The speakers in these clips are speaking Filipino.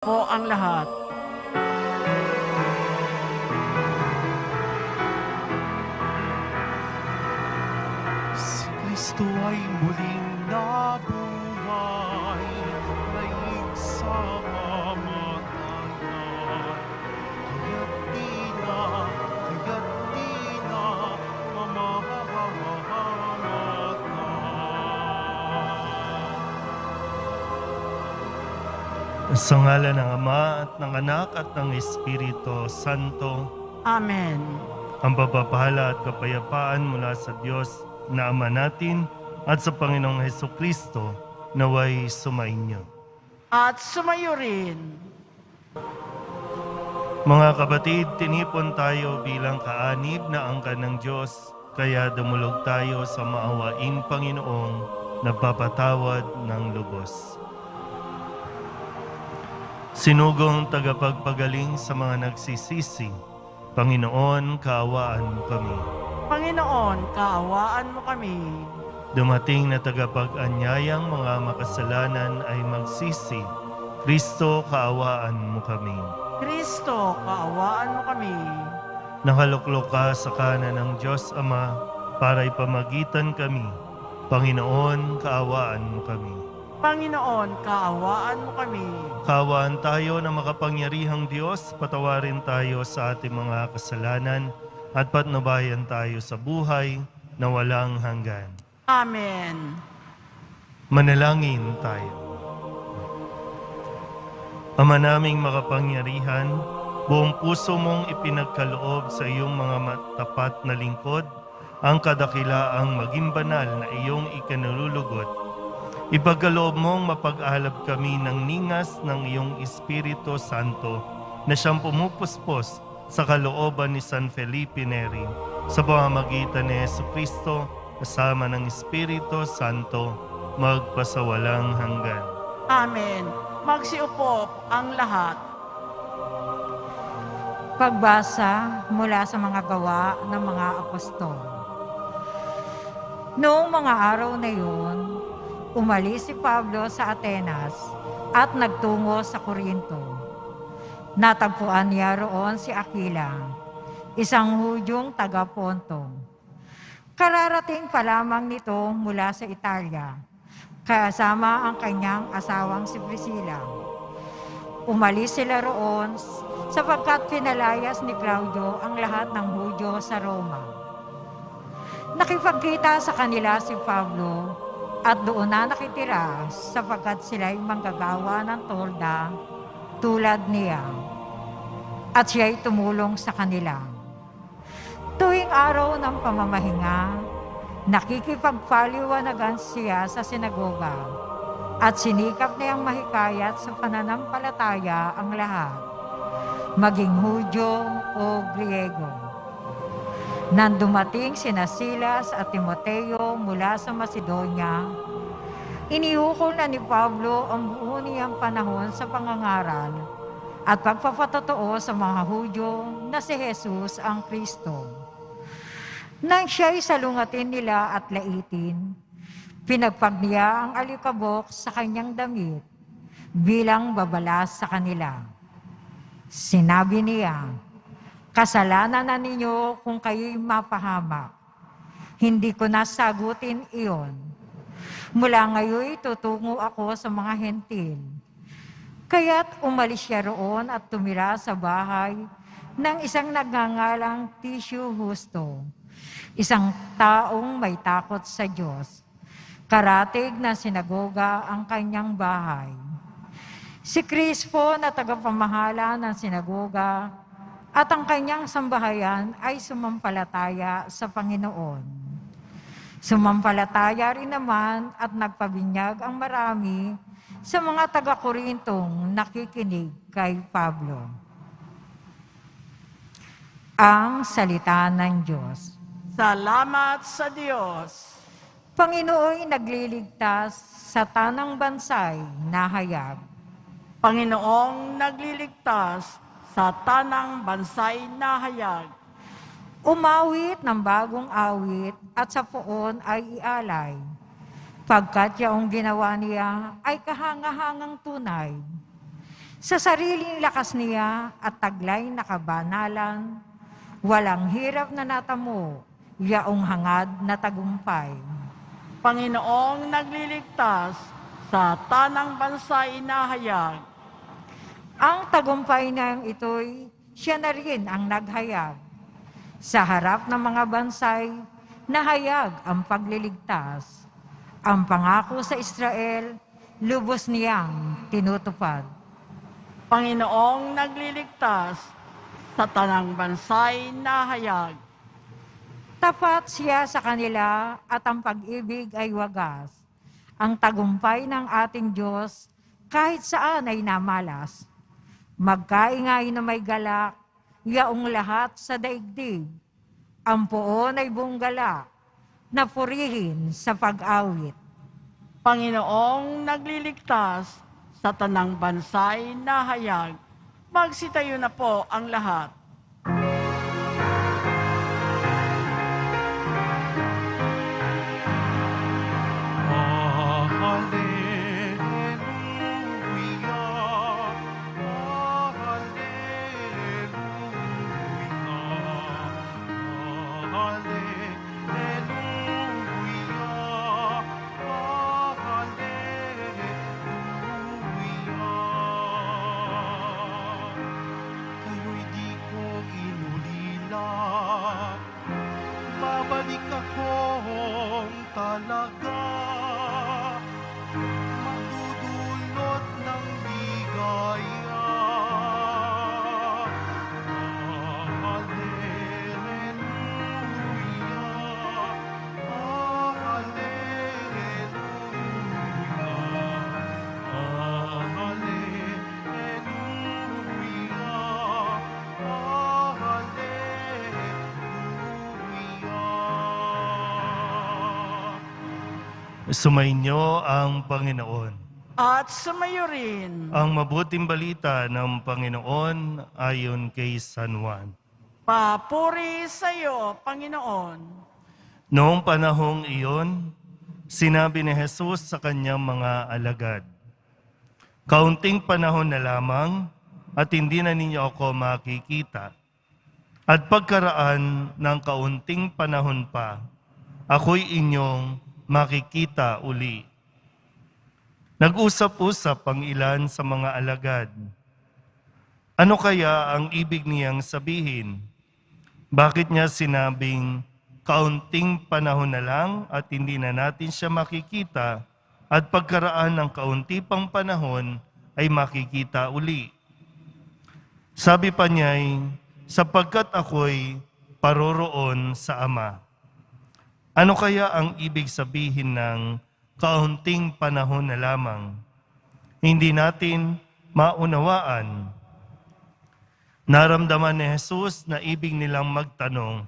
po ang lahat. Si Kristo ay muling nabuhay, naig sa kamatayan. Kaya't di na mamahamatay. Sa ngalan ng Ama at ng Anak at ng Espiritu Santo, Amen. ang pagpapala at kapayapaan mula sa Diyos na Ama natin at sa Panginoong Hesukristo naway sumainyo. At sumayo rin. Mga kapatid, tinipon tayo bilang kaanib na angkan ng Diyos, kaya dumulog tayo sa maawaing Panginoong nagpapatawad ng lubos. Sinugong tagapagpagaling sa mga nagsisisi, Panginoon, kaawaan mo kami. Panginoon, kaawaan mo kami. Dumating na tagapag-anyayang mga makasalanan ay magsisi, Kristo, kaawaan mo kami. Kristo, kaawaan mo kami. Nakaluklok ka sa kanan ng Diyos Ama para ipamagitan kami. Panginoon, kaawaan mo kami. Panginoon, kaawaan mo kami. Kaawaan tayo na makapangyarihang Diyos, patawarin tayo sa ating mga kasalanan at patnubayan tayo sa buhay na walang hanggan. Amen. Manalangin tayo. Ama naming makapangyarihan, buong puso mong ipinagkaloob sa iyong mga matapat na lingkod ang kadakilaang maging banal na iyong ikinalulugot. Ipagkaloob mong mapag-alab kami ng ningas ng iyong Espiritu Santo na siyang pumupuspos sa kalooban ni San Felipe Neri sa pamamagitan ni Jesucristo kasama ng Espiritu Santo magpasawalang hanggan. Amen. Magsiupo ang lahat. Pagbasa mula sa mga gawa ng mga apostol. Noong mga araw na yun, umalis si Pablo sa Atenas at nagtungo sa Corinto. Natagpuan niya roon si Aquila, isang Hudyong taga-Ponto. Kararating pa lamang nito mula sa Italia, kasama ang kanyang asawang si Priscilla. Umalis sila roon sapagkat pinalayas ni Claudio ang lahat ng Hudyo sa Roma. Nakipagkita sa kanila si Pablo at doon na nakitira sapagkat sila'y manggagawa ng tolda tulad niya. At siya'y tumulong sa kanila. Tuwing araw ng pamamahinga, nakikipagpaliwanagan siya sa sinagoga at sinikap niyang mahikayat sa pananampalataya ang lahat, maging Hudyo o Griego. Nang dumating sina Silas at Timoteo mula sa Macedonia, iniukol na ni Pablo ang buo niyang panahon sa pangangaral at pagpapatotoo sa mga Hudyo na si Jesus ang Kristo. Nang siya'y salungatin nila at laitin, pinagpag niya ang alikabok sa kanyang damit bilang babalas sa kanila. Sinabi niya, kasalanan na ninyo kung kayo'y mapahamak. Hindi ko nasagutin iyon. Mula ngayon tutungo ako sa mga hentil. Kaya't umalis siya roon at tumira sa bahay ng isang nagngangalang Tisyo Justo, isang taong may takot sa Diyos. Karatig na sinagoga ang kanyang bahay. Si Crispo na tagapamahala ng sinagoga at ang kanyang sambahayan ay sumampalataya sa Panginoon. Sumampalataya rin naman at nagpabinyag ang marami sa mga taga-Korintong nakikinig kay Pablo. Ang salita ng Diyos. Salamat sa Diyos. Panginoon nagliligtas sa tanang bansay na hayag. Panginoong nagliligtas sa tanang bansay na hayag. Umawit ng bagong awit at sa poon ay ialay. Pagkat yaong ginawa niya ay kahangahangang tunay. Sa sariling lakas niya at taglay na kabanalan, walang hirap na natamo, yaong hangad na tagumpay. Panginoong nagliligtas, sa tanang bansa inahayag. Ang tagumpay na ito'y siya na rin ang naghayag. Sa harap ng mga bansay, nahayag ang pagliligtas. Ang pangako sa Israel, lubos niyang tinutupad. Panginoong nagliligtas, sa tanang bansay nahayag. Tapat siya sa kanila at ang pag-ibig ay wagas. Ang tagumpay ng ating Diyos kahit saan ay namalas. Magkaingay na may galak, yaong lahat sa daigdig. Ang poon ay buong galak, na purihin sa pag-awit. Panginoong nagliligtas, sa tanang bansay nahayag. Magsitayo na po ang lahat. Kayo'y di ko inulila, babalik akong talaga, magdudulot ng ligaya. Sumainyo ang Panginoon. At sumayo rin. Ang mabuting balita ng Panginoon ayon kay San Juan. Papuri sa iyo, Panginoon. Noong panahong iyon, sinabi ni Jesus sa kanyang mga alagad, "Kaunting panahon na lamang at hindi na ninyo ako makikita. At pagkaraan ng kaunting panahon pa, ako'y inyong makikita uli." Nag-usap-usap ang ilan sa mga alagad. Ano kaya ang ibig niyang sabihin? Bakit niya sinabing kaunting panahon na lang at hindi na natin siya makikita at pagkaraan ng kaunti pang panahon ay makikita uli? Sabi pa niya'y, sapagkat ako'y paroroon sa Ama. Ano kaya ang ibig sabihin ng kaunting panahon na lamang? Hindi natin maunawaan. Naramdaman ni Jesus na ibig nilang magtanong,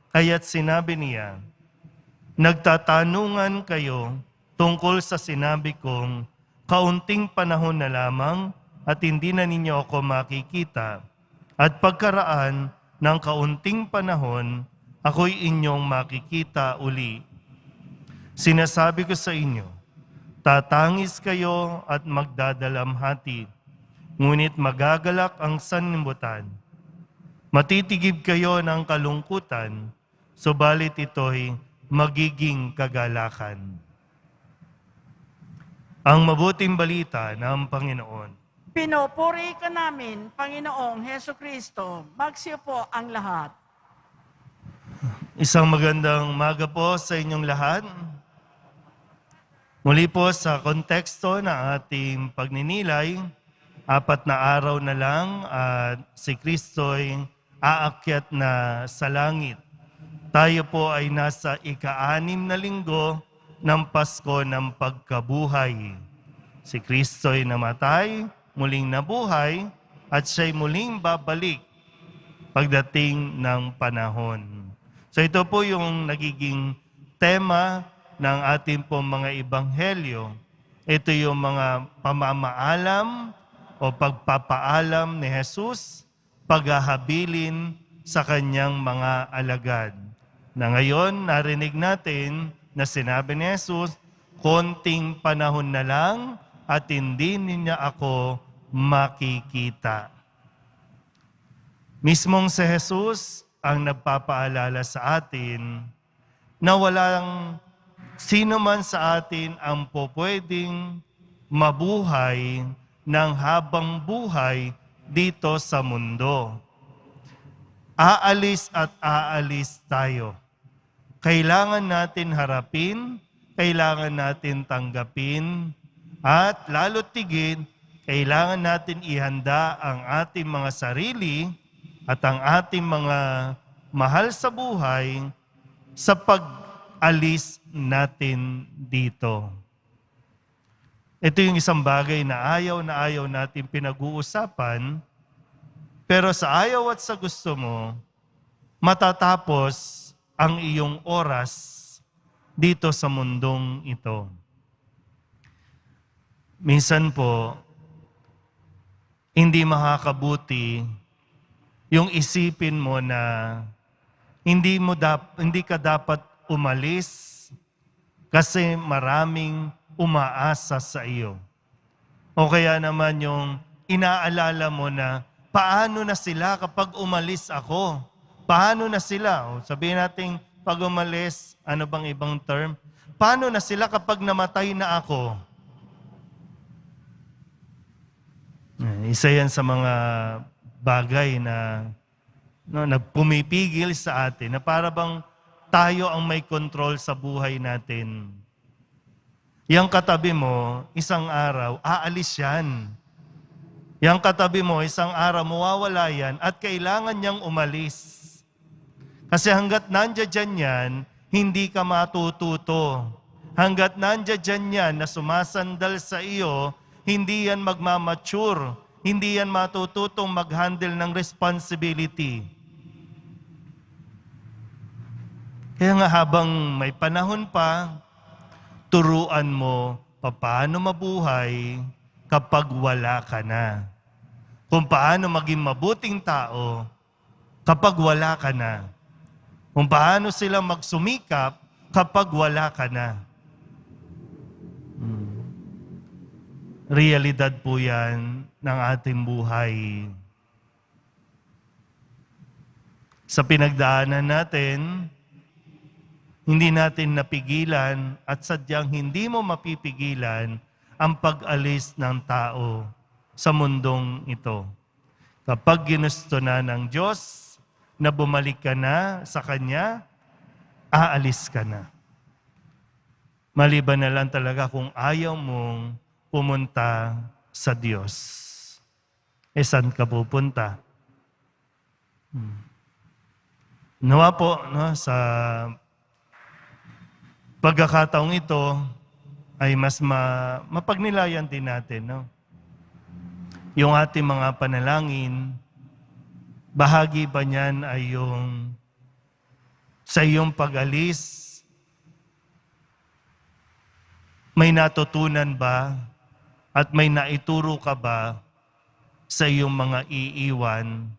kaya't sinabi niya, "Nagtatanungan kayo tungkol sa sinabi kong kaunting panahon na lamang at hindi na ninyo ako makikita, at pagkaraan ng kaunting panahon, ako'y inyong makikita uli. Sinasabi ko sa inyo, tatangis kayo at magdadalamhati, ngunit magagalak ang sanlibutan. Matitigib kayo ng kalungkutan, subalit ito'y magiging kagalakan." Ang mabuting balita ng Panginoon. Pinupuri ka namin, Panginoong Heso Kristo. Magsiyo po ang lahat. Isang magandang umaga po sa inyong lahat. Muli po sa konteksto ng ating pagninilay, 4 na araw na lang at si Kristo'y aakyat na sa langit. Tayo po ay nasa ika-6 na linggo ng Pasko ng pagkabuhay. Si Kristo'y namatay, muling nabuhay, at siya'y muling babalik pagdating ng panahon. So ito po yung nagiging tema ng ating po mga ebanghelyo. Ito yung mga pamamaalam o pagpapaalam ni Jesus, paghahabilin sa kanyang mga alagad. Na ngayon, narinig natin na sinabi ni Jesus, konting panahon na lang at hindi niya ako makikita. Mismong si Jesus ang nagpapaalala sa atin na walang sino man sa atin ang pwedeng mabuhay ng habang buhay dito sa mundo. Aalis at aalis tayo. Kailangan natin harapin, kailangan natin tanggapin, at lalo't tigit, kailangan natin ihanda ang ating mga sarili at ang ating mga mahal sa buhay sa pag-alis natin dito. Ito yung isang bagay na ayaw natin pinag-uusapan, pero sa ayaw at sa gusto mo, matatapos ang iyong oras dito sa mundong ito. Minsan po, hindi makakabuti yung isipin mo na hindi ka dapat umalis kasi maraming umaasa sa iyo. O kaya naman yung inaalala mo na paano na sila kapag umalis ako? Paano na sila? O sabihin natin pag umalis, ano bang ibang term? Paano na sila kapag namatay na ako? Isa yan sa mga bagay na nagpumipigil sa atin na para bang tayo ang may control sa buhay natin. Yang katabi mo, isang araw, aalis yan. Yang katabi mo, isang araw, mawawala yan at kailangan niyang umalis. Kasi hanggat nandiyan yan, hindi ka matututo. Hanggat nandiyan yan na sumasandal sa iyo, hindi yan magmamature. Hindi yan matututong mag-handle ng responsibility. Kaya nga habang may panahon pa, turuan mo paano mabuhay kapag wala ka na. Kung paano maging mabuting tao kapag wala ka na. Kung paano sila magsumikap kapag wala ka na. Realidad po yan ng ating buhay. Sa pinagdaanan natin, hindi natin napigilan at sadyang hindi mo mapipigilan ang pag-alis ng tao sa mundong ito. Kapag ginusto na ng Diyos na bumalik ka na sa Kanya, aalis ka na. Maliban na lang talaga kung ayaw mong pumunta sa Diyos. Saan ka pupunta? Nawa po, sa pagkakataong ito ay mas mapagnilayan din natin. Yung ating mga panalangin, bahagi ba niyan ay yung sa iyong pag-alis, may natutunan ba at may naituro ka ba sa iyong mga iiwan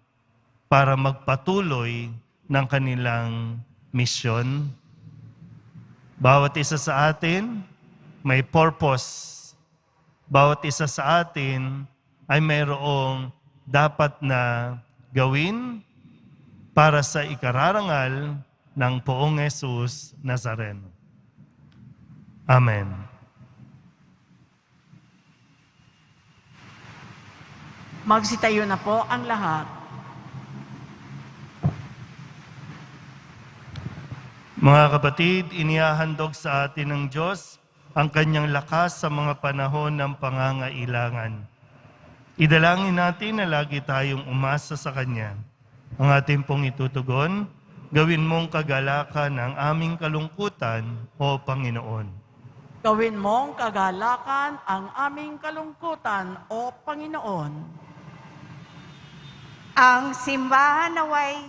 para magpatuloy ng kanilang misyon? Bawat isa sa atin may purpose. Bawat isa sa atin ay mayroong dapat na gawin para sa ikararangal ng Poong Jesus Nazareno. Amen. Magsitayo na po ang lahat. Mga kapatid, inihahandog sa atin ng Diyos ang kanyang lakas sa mga panahon ng pangangailangan. Idalangin natin na lagi tayong umasa sa Kanya. Ang ating pong itutugon, gawin mong kagalakan ang aming kalungkutan, O Panginoon. Gawin mong kagalakan ang aming kalungkutan, O Panginoon. Ang simbahan naway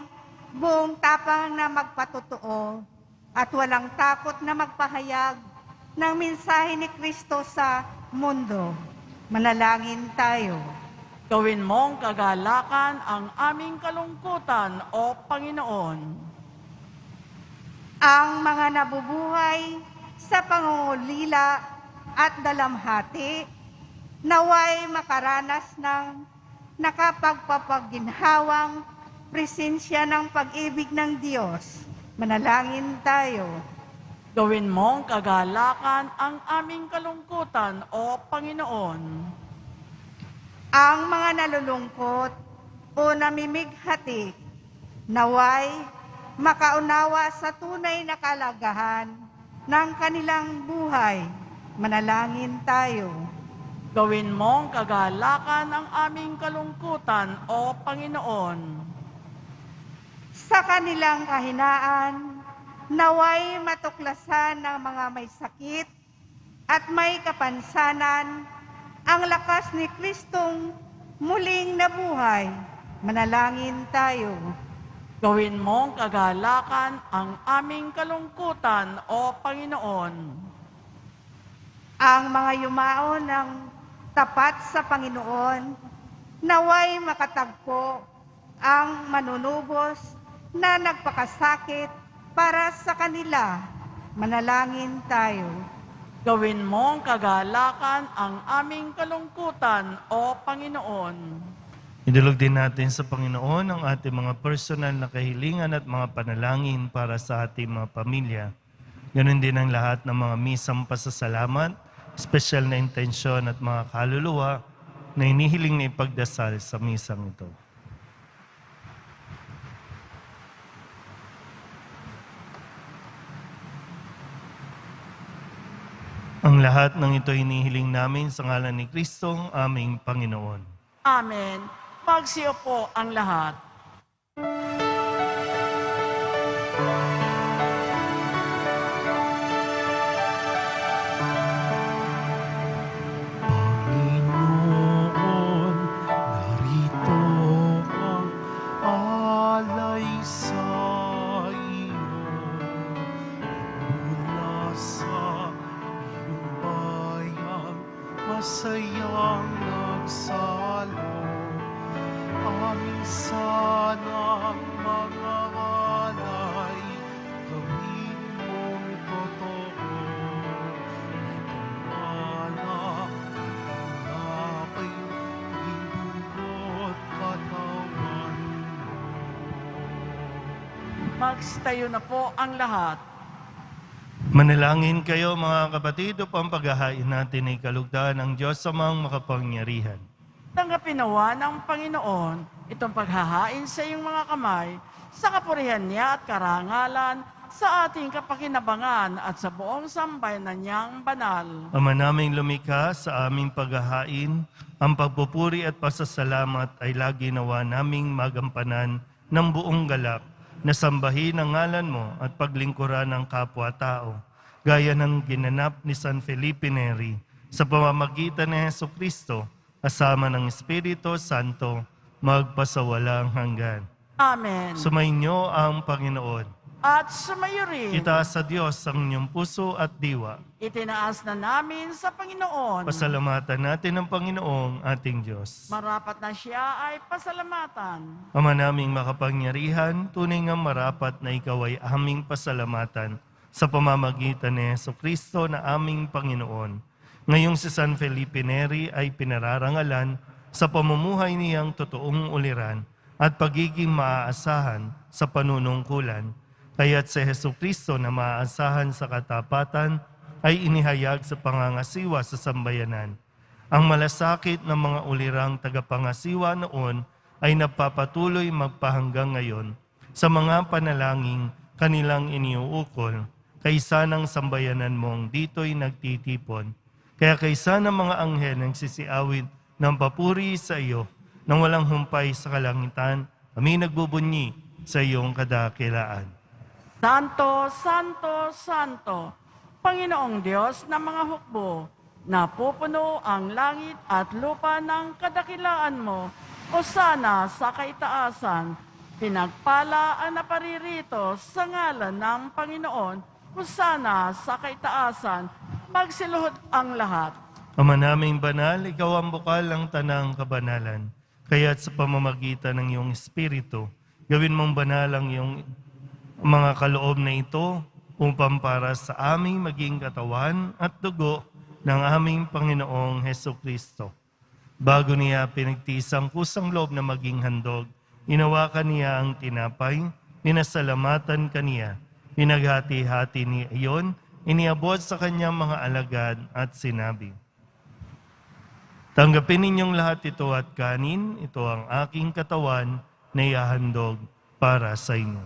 buong tapang na magpatotoo at walang takot na magpahayag ng mensahe ni Kristo sa mundo. Manalangin tayo. Gawin mong kagalakan ang aming kalungkutan, O Panginoon. Ang mga nabubuhay sa pangungulila at dalamhati naway makaranas ng nakapagpapaginhawang presensya ng pag-ibig ng Diyos. Manalangin tayo. Gawin mong kagalakan ang aming kalungkutan, O Panginoon. Ang mga nalulungkot o namimighati, naway makaunawa sa tunay na kalagahan ng kanilang buhay. Manalangin tayo. Gawin mong kagalakan ang aming kalungkutan, O Panginoon. Sa kanilang kahinaan, naway matuklasan ng mga may sakit at may kapansanan ang lakas ni Kristong muling nabuhay. Manalangin tayo. Gawin mong kagalakan ang aming kalungkutan, O Panginoon. Ang mga yumao ng tapat sa Panginoon, naway makatagpo ang manunubos na nagpakasakit para sa kanila. Manalangin tayo. Gawin mong kagalakan ang aming kalungkutan, O Panginoon. Idulog din natin sa Panginoon ang ating mga personal na kahilingan at mga panalangin para sa ating mga pamilya. Ganon din ang lahat ng mga misang pasasalamat, espesyal na intensyon at mga kaluluwa na inihiling na ipagdasal sa misang ito. Ang lahat ng ito hinihiling namin sa ngalan ni Kristong aming Panginoon. Amen. Magsiyo po ang lahat. Panginoon, narito ang alay sa iyo. Mula sa iyong bayan, masayang nagsalo. Aming sanang mga alay, gawin mong totoo. Itumala at tinapay, hindulot katawan mo. Magstayo na po ang lahat. Manalangin kayo mga kapatid upang paghahain natin ay kalugdan ng Diyos sa mga makapangyarihan. Tanggapin nawa ng Panginoon itong paghahain sa iyong mga kamay sa kapurihan niya at karangalan sa ating kapakinabangan at sa buong sambayanan niyang banal. Ama naming lumikha sa aming paghahain, ang pagpupuri at pasasalamat ay lagi nawa naming magampanan ng buong galak na sambahin ang ngalan mo at paglingkuran ng kapwa-tao, gaya ng ginanap ni San Felipe Neri sa pamamagitan ni Jesucristo, kasama ng Espiritu Santo, magpasawalang hanggan. Amen. Sumainyo ang Panginoon. At sumayo rin, Itaas sa Diyos ang inyong puso at diwa. itinaas na namin sa Panginoon. Pasalamatan natin ang Panginoong ating Diyos. Marapat na siya ay pasalamatan. Ama naming makapangyarihan, tunay nga marapat na ikaw ay aming pasalamatan sa pamamagitan ni Jesucristo na aming Panginoon. Ngayong si San Felipe Neri ay pinararangalan sa pamumuhay niyang totoong uliran at pagiging maaasahan sa panunungkulan. Kaya't si Jesucristo na maaasahan sa katapatan ay inihayag sa pangangasiwa sa sambayanan. Ang malasakit ng mga ulirang tagapangasiwa noon ay napapatuloy magpahanggang ngayon sa mga panalangin kanilang iniuukol, kaysa ng sambayanan mong dito'y nagtitipon. Kaya kaysa ng mga anghel ang sisiawit ng papuri sa iyo, nang walang humpay sa kalangitan, kami nagbubunyi sa iyong kadakilaan. Santo, Santo, Santo, Panginoong Diyos ng mga hukbo, napupuno ang langit at lupa ng kadakilaan mo, o sana sa kaitaasan, pinagpala ang naparirito sa ngalan ng Panginoon, o sana sa kaitaasan, magsiluhod ang lahat. Ama naming banal, ikaw ang bukal ng tanang kabanalan. Kaya't sa pamamagitan ng iyong Espiritu, gawin mong banal ang iyong mga kaloob na ito upang para sa aming maging katawan at dugo ng aming Panginoong Heso Kristo. Bago niya pinagtiis ang kusang loob na maging handog, inawakan niya ang tinapay, pinasalamatan kaniya, pinaghati-hati niya iyon, iniabot sa kanyang mga alagad at sinabi, "Tanggapin ninyong lahat ito at kanin, ito ang aking katawan na ihahandog para sa inyo."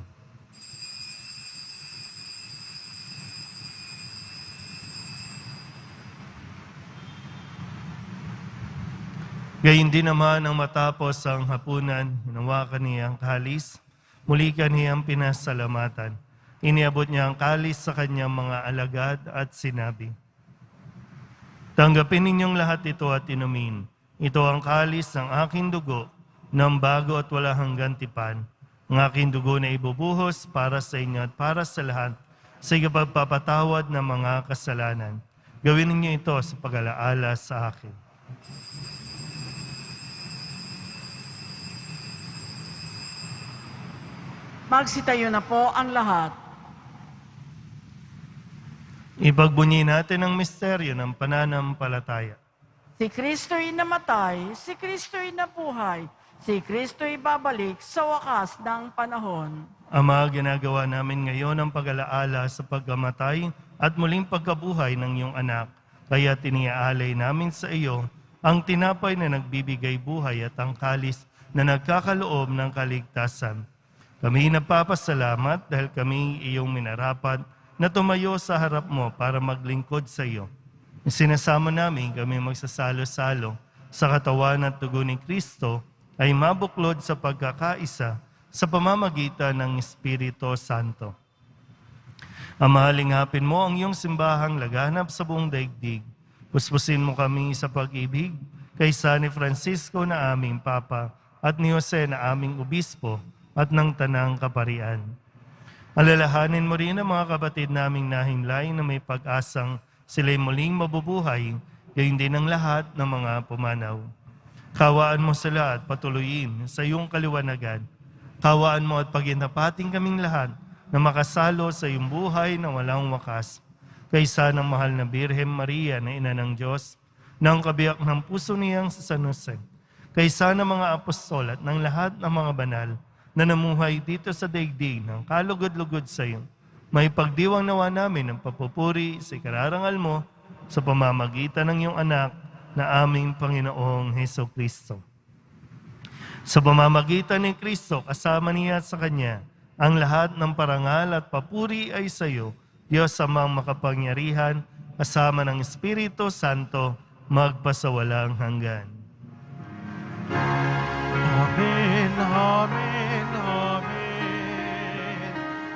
Gayun din naman ang matapos ang hapunan, hinawakan niya ang kalis, muli kaniyang pinasalamatan. Iniabot niya ang kalis sa kanyang mga alagad at sinabi, "Tanggapin ninyong lahat ito at inumin. Ito ang kalis ng aking dugo, ng bago at wala hanggang tipan. Ang aking dugo na ibubuhos para sa inyo at para sa lahat, sa ikapagpapatawad ng mga kasalanan. Gawin ninyo ito sa pag-alaala sa akin." Magsitayo na po ang lahat. Ipagbunyi natin ang misteryo ng pananampalataya. Si Kristo'y namatay, si Kristo'y nabuhay, si Kristo'y babalik sa wakas ng panahon. Ama, ginagawa namin ngayon ang pag-alaala sa pagkamatay at muling pagkabuhay ng iyong anak. Kaya tiniaalay namin sa iyo ang tinapay na nagbibigay buhay at ang kalis na nagkakaloob ng kaligtasan. Kami nagpapasalamat dahil kami iyong minarapat na tumayo sa harap mo para maglingkod sa iyo. Sinasama namin kami magsasalo-salo sa katawan at dugo ni Kristo ay mabuklod sa pagkakaisa sa pamamagitan ng Espiritu Santo. Ama, halingapin mo ang iyong simbahang laganap sa buong daigdig. Puspusin mo kami sa pag-ibig kay San Francisco na aming Papa at ni Jose na aming Obispo at ng Tanang Kaparian. Alalahanin mo rin ang mga kapatid naming nahimlay na may pag-asang sila'y muling mabubuhay, gayon din ang lahat ng mga pumanaw. Kawaan mo sila at patuloyin sa iyong kaliwanagan. Kawaan mo at pagintapating kaming lahat na makasalo sa iyong buhay na walang wakas. Kaysa ng mahal na Birhen Maria na Ina ng Diyos, ng kabiyak ng puso niyang sa San Jose, kaysa ng mga apostol at ng lahat ng mga banal na namuhay dito sa daigdig ng kalugod-lugod sa iyo, may pagdiwang nawa namin ng papupuri sa ikararangal mo sa pamamagitan ng iyong anak na aming Panginoong Heso Kristo. Sa pamamagitan ni Kristo, kasama niya at sa Kanya, ang lahat ng parangal at papuri ay sa iyo, Diyos amang makapangyarihan, kasama ng Espiritu Santo, magpasawalang hanggan. Amen, amen, amen.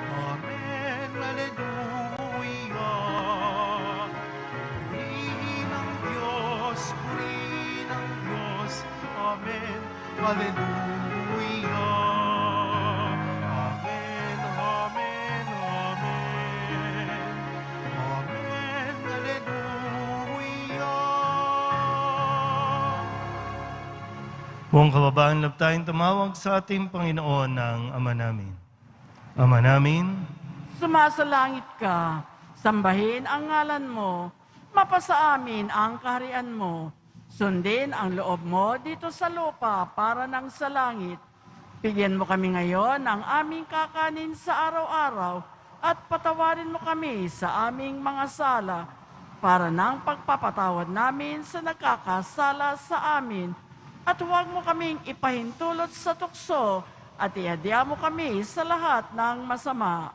Amen, hallelujah. Purihin ang Diyos, purihin ang Diyos. Amen, hallelujah. Amen, amen, amen. Amen, hallelujah. Buong kababaang loob tayong tumawag sa ating Panginoon ng Ama namin. Ama namin, Sumasalangit ka, sambahin ang ngalan mo, mapasa amin ang kaharian mo, sundin ang loob mo dito sa lupa para nang sa langit. Bigyan mo kami ngayon ng aming kakanin sa araw-araw at patawarin mo kami sa aming mga sala para nang pagpapatawad namin sa nagkakasala sa amin. At huwag mo kaming ipahintulot sa tukso at iadya mo kami sa lahat ng masama.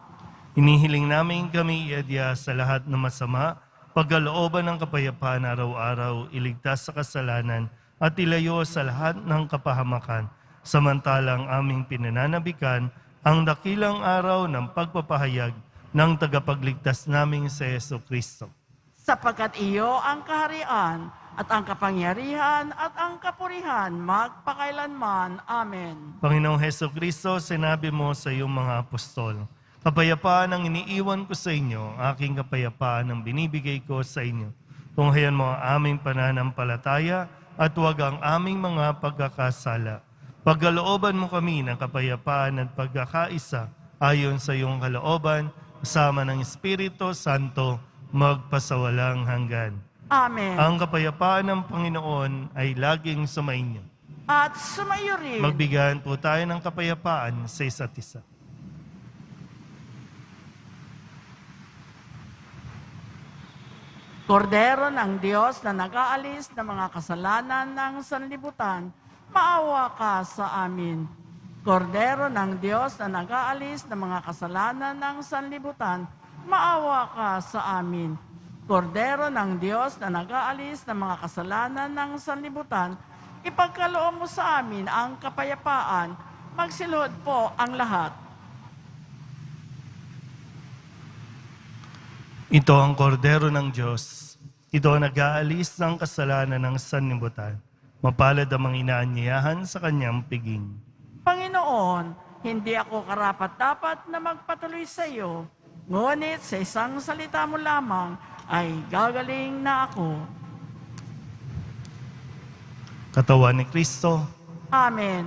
hinihiling namin kami iadya sa lahat ng masama, pagkalooban ng kapayapaan araw-araw, iligtas sa kasalanan at ilayo sa lahat ng kapahamakan, samantalang aming pinananabikan ang dakilang araw ng pagpapahayag ng tagapagligtas naming si Yesu Kristo. Sapagkat iyo ang kaharian at ang kapangyarihan at ang kapurihan magpakailanman. Amen. Panginoong Heso Kristo, sinabi mo sa iyong mga apostol, kapayapaan ang iniiwan ko sa inyo, aking kapayapaan ang binibigay ko sa inyo. Tunghayan mo ang aming pananampalataya at huwag ang aming mga pagkakasala. Pagkalooban mo kami ng kapayapaan at pagkakaisa ayon sa iyong kalooban, kasama ng Espiritu Santo, magpasawalang hanggan. Amen. Ang kapayapaan ng Panginoon ay laging sumainyo. At sumayo rin. Magbigayan po tayo ng kapayapaan sa isa't isa. Kordero ng Diyos na nag-aalis ng mga kasalanan ng sanlibutan, maawa ka sa amin. Kordero ng Diyos na nag-aalis ng mga kasalanan ng sanlibutan, maawa ka sa amin. Kordero ng Diyos na nag-aalis ng mga kasalanan ng sanlibutan, ipagkaloob mo sa amin ang kapayapaan. Magsilhod po ang lahat. Ito ang kordero ng Diyos. Ito ang nag-aalis ng kasalanan ng sanlibutan. Mapalad ang mga inaanyayahan sa kanyang piging. Panginoon, hindi ako karapat-dapat na magpatuloy sa iyo, ngunit sa isang salita mo lamang ay gagaling na ako. Katawan ni Kristo. Amen.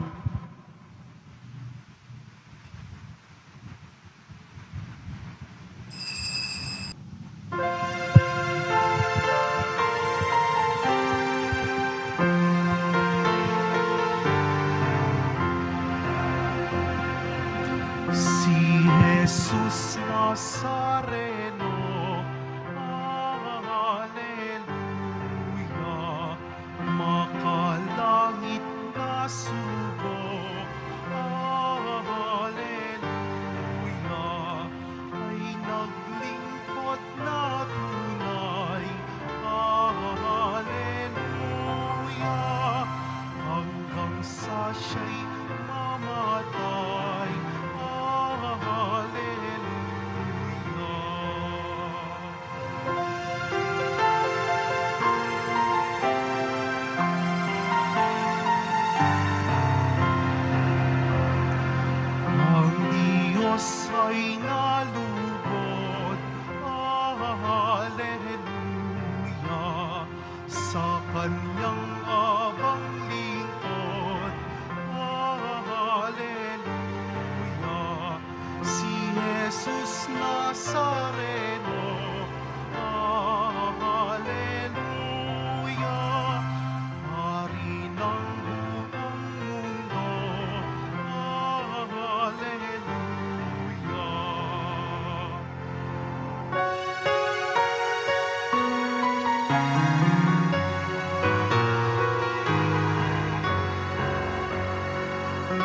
Si Jesus Nazareno, Alleluia, makalangit na sugo, Alleluia, ay naglingkod na tunay, Alleluia, hanggang sa siya'y mamatay, ang Diyos ay nalugod, Alleluia, sa kanyang abang lingkod, Alleluia, si Jesus Nazareno, Alleluia, Hari ng buong mundo, Alleluia.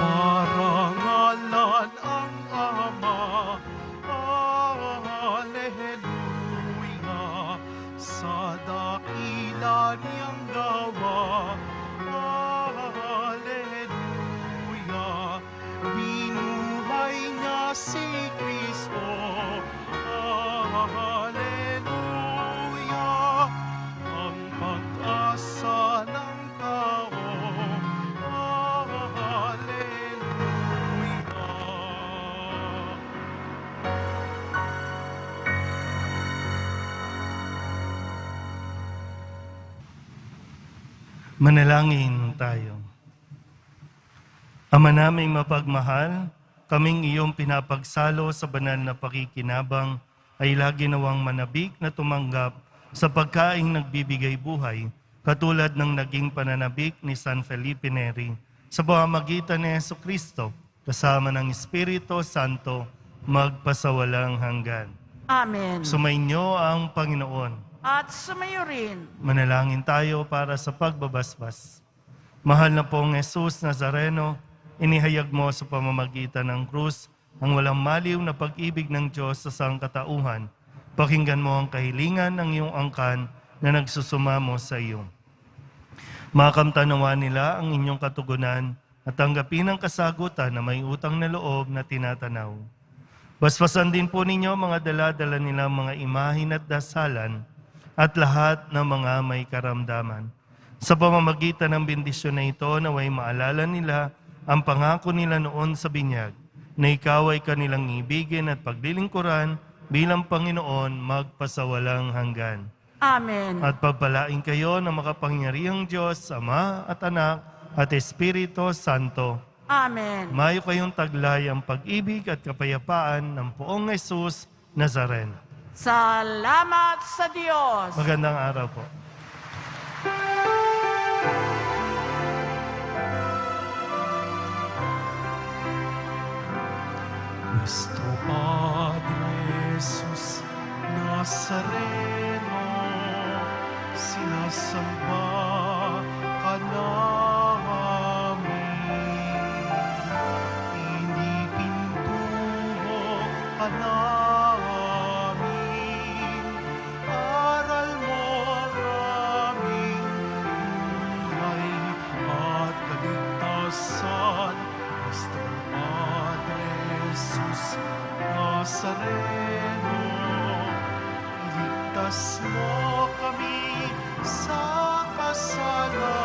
Parangalan ang Ama, Alleluia, sa dakila niyang gawa, Alleluia, binuhay niya si Kristo, Alleluia, ang pag-asa ng tao, Alleluia. Manalangin tayo. Ama naming mapagmahal, kaming iyong pinapagsalo sa banal na pakikinabang ay lagi nawang manabik na tumanggap sa pagkaing nagbibigay buhay, katulad ng naging pananabik ni San Felipe Neri sa pamamagitan ni Jesucristo, kasama ng Espiritu Santo, magpasawalang hanggan. Amen. Sumainyo ang Panginoon. At sumayo rin. Manalangin tayo para sa pagbabasbas. Mahal na pong Jesus Nazareno, inihayag mo sa pamamagitan ng krus ang walang maliw na pag-ibig ng Diyos sa sangkatauhan. Pakinggan mo ang kahilingan ng iyong angkan na nagsusumamo sa iyo. Makamtanawa nila ang inyong katugunan at tanggapin ang kasagutan na may utang na loob na tinatanaw. Basbasan din po ninyo mga dala-dala nilang mga imahin at dasalan at lahat ng mga may karamdaman. Sa pamamagitan ng bendisyon na ito, naway maalala nila ang pangako nila noon sa binyag, na ikaw ay kanilang ibigin at paglilingkuran bilang Panginoon magpasawalang hanggan. Amen. At pagpalain kayo ng makapangyarihang Diyos, Ama at Anak at Espiritu Santo. Amen. Mayo kayong taglay ang pag-ibig at kapayapaan ng poong Jesus Nazareno. Salamat sa Diyos. Magandang araw po. Cristo Padre Jesus Nazareno, sinasamba ka namin. Inipintuho ka namin, aral mo ang aming buhay at kaligtasan. Cristo Padre Jesus Nazareno, iligtas mo kami sa kasalanan.